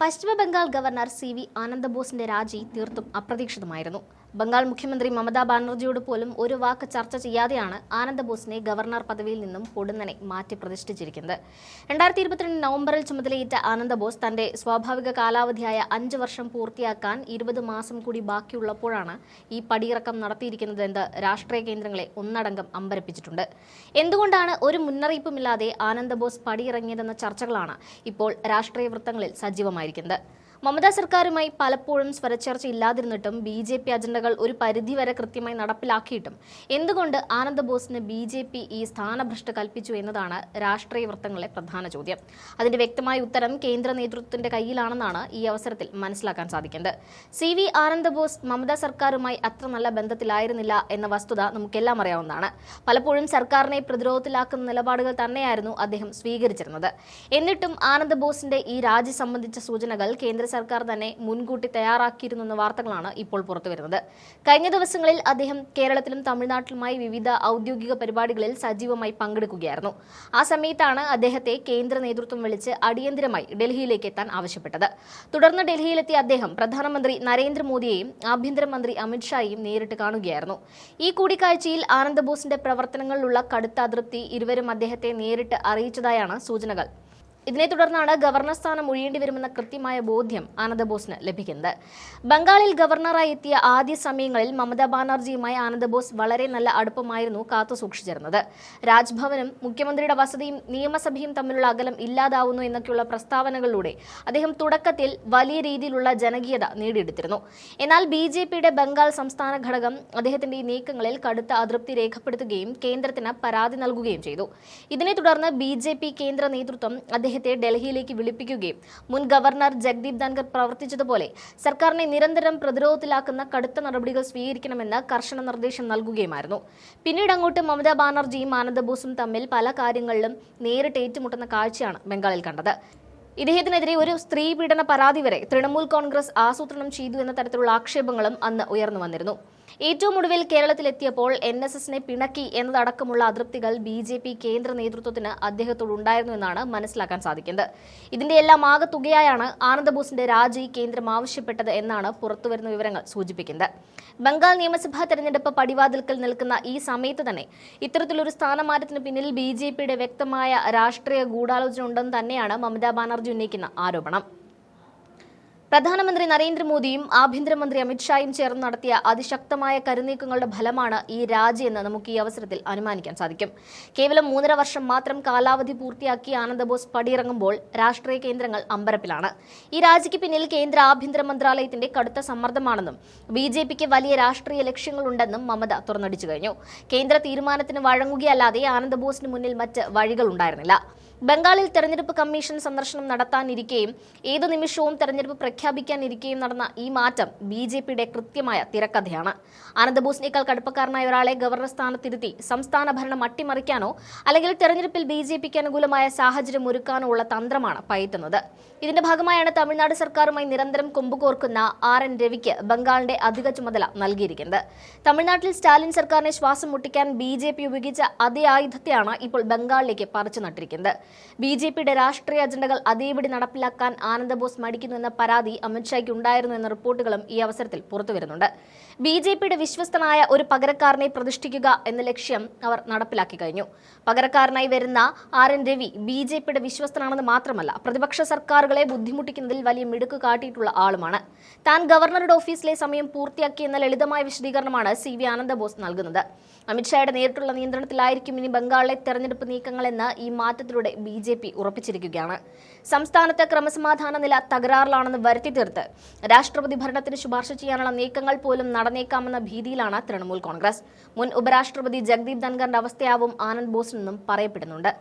Paschim Bangal governor CV. ആനന്ദബോസിന്റെ രാജി തീർത്തും അപ്രതീക്ഷിതമായിരുന്നു. ബംഗാൾ മുഖ്യമന്ത്രി മമതാ ബാനർജിയോട് പോലും ഒരു വാക്ക് ചർച്ച ചെയ്യാതെയാണ് ആനന്ദബോസിനെ ഗവർണർ പദവിയിൽ നിന്നും പൊടുന്നനെ മാറ്റി പ്രതിഷ്ഠിച്ചിരിക്കുന്നത്. 2022 നവംബറിൽ ചുമതലയേറ്റ ആനന്ദബോസ് തന്റെ സ്വാഭാവിക കാലാവധിയായ 5 വർഷം പൂർത്തിയാക്കാൻ 20 മാസം കൂടി ബാക്കിയുള്ളപ്പോഴാണ് ഈ പടിയിറക്കം നടത്തിയിരിക്കുന്നതെന്ന് രാഷ്ട്രീയ കേന്ദ്രങ്ങളെ ഒന്നടങ്കം അമ്പരപ്പിച്ചിട്ടുണ്ട്. എന്തുകൊണ്ടാണ് ഒരു മുന്നറിയിപ്പുമില്ലാതെ ആനന്ദബോസ് പടിയിറങ്ങിയതെന്ന ചർച്ചകളാണ് ഇപ്പോൾ രാഷ്ട്രീയ വൃത്തങ്ങളിൽ സജീവമായിരിക്കുന്നത്. മമതാ സർക്കാരുമായി പലപ്പോഴും സ്വരച്ചേർച്ച ഇല്ലാതിരുന്നിട്ടും BJP അജണ്ടകൾ ഒരു പരിധിവരെ കൃത്യമായി നടപ്പിലാക്കിയിട്ടും എന്തുകൊണ്ട് ആനന്ദബോസിന് BJP ഈ സ്ഥാനഭ്രഷ്ട് കൽപ്പിച്ചു എന്നതാണ് രാഷ്ട്രീയ വൃത്തങ്ങളിലെ പ്രധാന ചോദ്യം. അതിന്റെ വ്യക്തമായ ഉത്തരം കേന്ദ്ര നേതൃത്വത്തിന്റെ കയ്യിലാണെന്നാണ് ഈ അവസരത്തിൽ മനസ്സിലാക്കാൻ സാധിക്കുന്നത്. C.V. ആനന്ദബോസ് മമതാ സർക്കാരുമായി അത്ര നല്ല ബന്ധത്തിലായിരുന്നില്ല എന്ന വസ്തുത നമുക്കെല്ലാം അറിയാവുന്നതാണ്. പലപ്പോഴും സർക്കാരിനെ പ്രതിരോധത്തിലാക്കുന്ന നിലപാടുകൾ തന്നെയായിരുന്നു അദ്ദേഹം സ്വീകരിച്ചിരുന്നത്. എന്നിട്ടും ആനന്ദബോസിന്റെ ഈ രാജി സംബന്ധിച്ച സൂചനകൾ കേന്ദ്ര സർക്കാർ തന്നെ മുൻകൂട്ടി തയ്യാറാക്കിയിരുന്നെന്ന വാർത്തകളാണ് ഇപ്പോൾ പുറത്തുവരുന്നത്. കഴിഞ്ഞ ദിവസങ്ങളിൽ അദ്ദേഹം കേരളത്തിലും തമിഴ്നാട്ടിലുമായി വിവിധ ഔദ്യോഗിക പരിപാടികളിൽ സജീവമായി പങ്കെടുക്കുകയായിരുന്നു. ആ സമയത്താണ് അദ്ദേഹത്തെ കേന്ദ്ര നേതൃത്വം വിളിച്ച് അടിയന്തരമായി ഡൽഹിയിലേക്ക് എത്താൻ ആവശ്യപ്പെട്ടത്. തുടർന്ന് ഡൽഹിയിലെത്തിയ അദ്ദേഹം പ്രധാനമന്ത്രി നരേന്ദ്രമോദിയെയും ആഭ്യന്തരമന്ത്രി അമിത്ഷായെയും നേരിട്ട് കാണുകയായിരുന്നു. ഈ കൂടിക്കാഴ്ചയിൽ ആനന്ദബോസിന്റെ പ്രവർത്തനങ്ങളിലുള്ള കടുത്ത അതൃപ്തി ഇരുവരും അദ്ദേഹത്തെ നേരിട്ട് അറിയിച്ചതായാണ് സൂചനകൾ. ഇതിനെ തുടർന്നാണ് ഗവർണർ സ്ഥാനം ഒഴിയേണ്ടി വരുമെന്ന കൃത്യമായ ബോധ്യം ആനന്ദബോസിന് ലഭിക്കുന്നത്. ബംഗാളിൽ ഗവർണറായി എത്തിയ ആദ്യ സമയങ്ങളിൽ മമതാ ബാനർജിയുമായി ആനന്ദബോസ് വളരെ നല്ല അടുപ്പമായിരുന്നു കാത്തുസൂക്ഷിച്ചിരുന്നത്. രാജ്ഭവനും മുഖ്യമന്ത്രിയുടെ വസതിയും നിയമസഭയും തമ്മിലുള്ള അകലം ഇല്ലാതാവുന്നു എന്നൊക്കെയുള്ള പ്രസ്താവനകളിലൂടെ അദ്ദേഹം തുടക്കത്തിൽ വലിയ രീതിയിലുള്ള ജനകീയത നേടിയെടുത്തിരുന്നു. എന്നാൽ BJPയുടെ ബംഗാൾ സംസ്ഥാന ഘടകം അദ്ദേഹത്തിന്റെ ഈ നീക്കങ്ങളിൽ കടുത്ത അതൃപ്തി രേഖപ്പെടുത്തുകയും കേന്ദ്രത്തിന് പരാതി നൽകുകയും ചെയ്തു. ഇതിനെ തുടർന്ന് BJP കേന്ദ്ര നേതൃത്വം അദ്ദേഹത്തെ ഡൽഹിയിലേക്ക് വിളിപ്പിക്കുകയും മുൻ ഗവർണർ ജഗ്ദീപ് ധൻഖർ പ്രവർത്തിച്ചതുപോലെ സർക്കാരിനെ നിരന്തരം പ്രതിരോധത്തിലാക്കുന്ന കടുത്ത നടപടികൾ സ്വീകരിക്കണമെന്ന് കർശന നിർദ്ദേശം നൽകുകയുമായിരുന്നു. പിന്നീട് അങ്ങോട്ട് മമതാ ബാനർജിയും ആനന്ദബോസും തമ്മിൽ പല കാര്യങ്ങളിലും നേരിട്ട് ഏറ്റുമുട്ടുന്ന കാഴ്ചയാണ് ബംഗാളിൽ കണ്ടത്. ഇദ്ദേഹത്തിനെതിരെ ഒരു സ്ത്രീ പീഡന പരാതി വരെ തൃണമൂൽ കോൺഗ്രസ് ആസൂത്രണം ചെയ്തു എന്ന തരത്തിലുള്ള ആക്ഷേപങ്ങളും അന്ന് ഉയർന്നു വന്നിരുന്നു. ഏറ്റവും ഒടുവിൽ കേരളത്തിലെത്തിയപ്പോൾ NSSനെ പിണക്കി എന്നതടക്കമുള്ള അതൃപ്തികൾ BJP കേന്ദ്ര നേതൃത്വത്തിന് അദ്ദേഹത്തോടുണ്ടായിരുന്നു എന്നാണ് മനസ്സിലാക്കാൻ സാധിക്കുന്നത്. ഇതിന്റെ എല്ലാം ആകെത്തുകയായാണ് ആനന്ദബോസിന്റെ രാജി കേന്ദ്രം ആവശ്യപ്പെട്ടത് എന്നാണ് പുറത്തുവരുന്ന വിവരങ്ങൾ സൂചിപ്പിക്കുന്നത്. ബംഗാൾ നിയമസഭാ തെരഞ്ഞെടുപ്പ് പടിവാതിൽക്കൽ നിൽക്കുന്ന ഈ സമയത്ത് തന്നെ ഇത്തരത്തിലൊരു സ്ഥാനമാറ്റത്തിന് പിന്നിൽ BJPയുടെ വ്യക്തമായ രാഷ്ട്രീയ ഗൂഢാലോചന ഉണ്ടെന്ന് തന്നെയാണ് മമതാ ബാനർജി ഉന്നയിക്കുന്ന ആരോപണം. പ്രധാനമന്ത്രി നരേന്ദ്രമോദിയും ആഭ്യന്തരമന്ത്രി അമിത്ഷായും ചേർന്ന് നടത്തിയ അതിശക്തമായ കരുനീക്കങ്ങളുടെ ഫലമാണ് ഈ രാജിയെന്ന് നമുക്ക് ഈ അവസരത്തിൽ അനുമാനിക്കാൻ സാധിക്കും. കേവലം 3.5 വർഷം മാത്രം കാലാവധി പൂർത്തിയാക്കി ആനന്ദബോസ് പടിയിറങ്ങുമ്പോൾ രാഷ്ട്രീയ കേന്ദ്രങ്ങൾ അമ്പരപ്പിലാണ്. ഈ രാജിക്ക് പിന്നിൽ കേന്ദ്ര ആഭ്യന്തര മന്ത്രാലയത്തിന്റെ കടുത്ത സമ്മർദ്ദമാണെന്നും BJPക്ക് വലിയ രാഷ്ട്രീയ ലക്ഷ്യങ്ങളുണ്ടെന്നും മമത തുറന്നടിച്ചു കഴിഞ്ഞു. കേന്ദ്ര തീരുമാനത്തിന് വഴങ്ങുകയല്ലാതെ ആനന്ദബോസിന് മുന്നിൽ മറ്റ് വഴികളുണ്ടായിരുന്നില്ല. ബംഗാളിൽ തെരഞ്ഞെടുപ്പ് കമ്മീഷൻ സന്ദർശനം നടത്താനിരിക്കെയും ഏതു നിമിഷവും തെരഞ്ഞെടുപ്പ് പ്രഖ്യാപിക്കാനിരിക്കെയും നടന്ന ഈ മാറ്റം BJPയുടെ കൃത്യമായ തിരക്കഥയാണ്. ആനന്ദബോസിനേക്കാൾ കടുപ്പക്കാരനായ ഒരാളെ ഗവർണർ സ്ഥാനത്തിരുത്തി സംസ്ഥാന ഭരണം അട്ടിമറിക്കാനോ അല്ലെങ്കിൽ തെരഞ്ഞെടുപ്പിൽ BJPക്ക് അനുകൂലമായ സാഹചര്യം ഒരുക്കാനോ ഉള്ള തന്ത്രമാണ് പയറ്റുന്നത്. ഇതിന്റെ ഭാഗമായാണ് തമിഴ്നാട് സർക്കാരുമായി നിരന്തരം കൊമ്പുകോർക്കുന്ന RN രവിക്ക് ബംഗാളിന്റെ അധിക ചുമതല നൽകിയിരിക്കുന്നത്. തമിഴ്നാട്ടിൽ സ്റ്റാലിൻ സർക്കാരിനെ ശ്വാസം മുട്ടിക്കാൻ BJP ഉപയോഗിച്ച അതേ ആയുധത്തെയാണ് ഇപ്പോൾ ബംഗാളിലേക്ക് പറിച്ചു നട്ടിരിക്കുന്നത്. BJPയുടെ രാഷ്ട്രീയ അജണ്ടകൾ അതേപടി നടപ്പിലാക്കാൻ ആനന്ദബോസ് മടിക്കുന്നു എന്ന പരാതി അമിത്ഷായ്ക്ക് ഉണ്ടായിരുന്നു എന്ന റിപ്പോർട്ടുകളും ഈ അവസരത്തിൽ പുറത്തുവരുന്നുണ്ട്. BJPയുടെ വിശ്വസ്തനായ ഒരു പകരക്കാരനെ പ്രതിഷ്ഠിക്കുക എന്ന ലക്ഷ്യം അവർ നടപ്പിലാക്കി കഴിഞ്ഞു. പകരക്കാരനായി വരുന്ന RN രവി BJPയുടെ വിശ്വസ്തനാണെന്ന് മാത്രമല്ല പ്രതിപക്ഷ സർക്കാരുകളെ ബുദ്ധിമുട്ടിക്കുന്നതിൽ വലിയ മിടുക്ക് കാട്ടിയിട്ടുള്ള ആളുമാണ്. താൻ ഗവർണറുടെ ഓഫീസിലെ സമയം പൂർത്തിയാക്കിയെന്ന ലളിതമായ വിശദീകരണമാണ് C.V. ആനന്ദബോസ് നൽകുന്നത്. അമിത്ഷായുടെ നേരിട്ടുള്ള നിയന്ത്രണത്തിലായിരിക്കും ഇനി ബംഗാളിലെ തെരഞ്ഞെടുപ്പ് നീക്കങ്ങളെന്ന് ഈ മാറ്റത്തിലൂടെ BJP ഉറപ്പിച്ചിരിക്കുകയാണ്. സംസ്ഥാനത്ത് ക്രമസമാധാന നില തകരാറിലാണെന്ന് വരുത്തി തീർത്ത് രാഷ്ട്രപതി ഭരണത്തിന് ശുപാർശ ചെയ്യാനുള്ള നീക്കങ്ങൾ പോലും നടന്നേക്കാമെന്ന ഭീതിയിലാണ് തൃണമൂൽ കോൺഗ്രസ്. മുൻ ഉപരാഷ്ട്രപതി ജഗ്ദീപ് ധൻഖറിന്റെ അവസ്ഥയാവും ആനന്ദ് ബോസിനെന്നും പറയപ്പെടുന്നുണ്ട്.